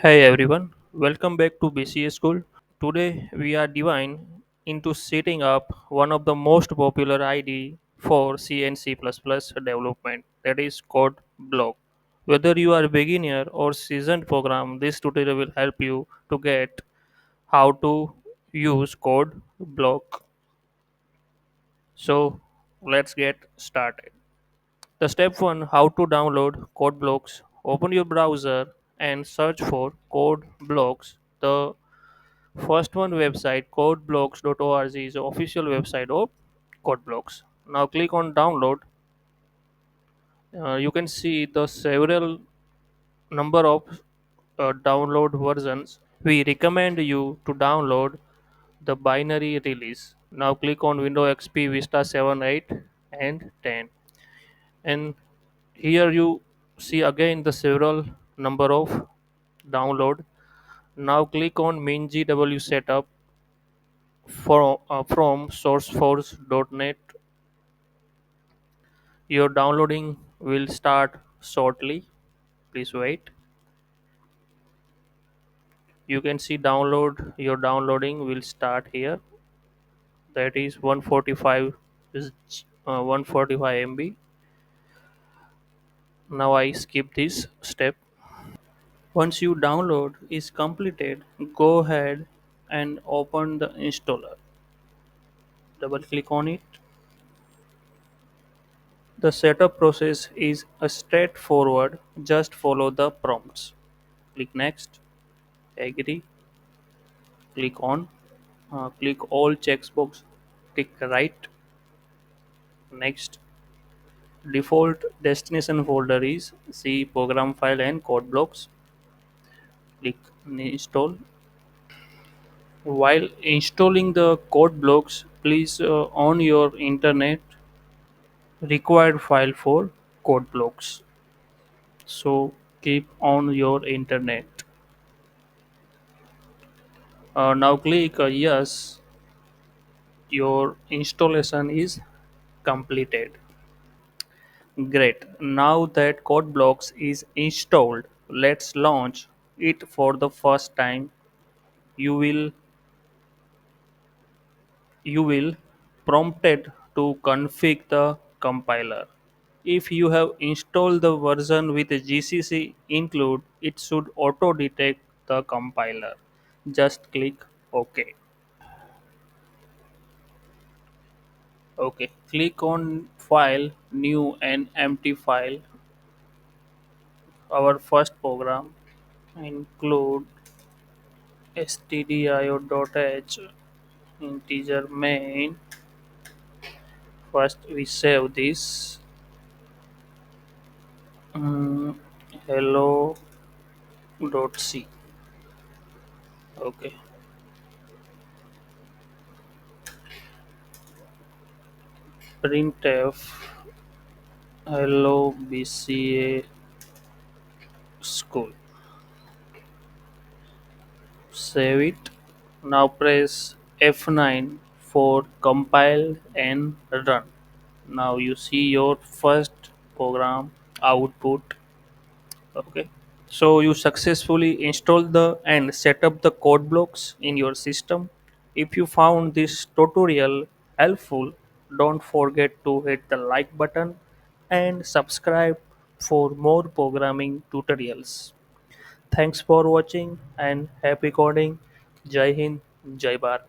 Hey everyone, welcome back to BCA School. Today we are diving into setting up one of the most popular IDE for C and C++ development, that is code block. Whether you are a beginner or seasoned program, this tutorial will help you to get how to use code block. So let's get started. The step 1, how to download code blocks. Open your browser and search for code blocks. The first one website, codeblocks.org, is the official website of CodeBlocks. Now click on download. You can see the several number of download versions. We recommend you to download the binary release. Now click on Windows XP Vista 7, 8 and 10. And here you see again the several number of download. Now click on MinGW setup from sourceforge.net. Your downloading will start shortly. Please wait. You can see download. Your downloading will start here. That is 145 is 145 MB. Now I skip this step. Once you download is completed, go ahead and open the installer. Double click on it. The setup process is a straightforward. Just follow the prompts. Click next. Agree. Click on. Click all checkbox. Tick right. Next. Default destination folder is C program file and code blocks. Click install. While installing the code blocks, please on your internet required file for code blocks. So keep on your internet. Now click yes. Your installation is completed. Great. Now that CodeBlocks is installed, let's launch it for the first time. You will you will prompted to configure the compiler. If you have installed the version with GCC include, it should auto detect the compiler. Just click OK. OK. Click on File, New and Empty file. Our first program include stdio.h integer main. First we save this um, hello.c. Okay, printf hello BCA school. Save it. Now press F9 for compile and run. Now you see your first program output. Okay, so you successfully installed the and set up the code blocks in your system. If you found this tutorial helpful, don't forget to hit the like button and subscribe for more programming tutorials. Thanks for watching and happy coding. Jai Hind, Jai Bharat.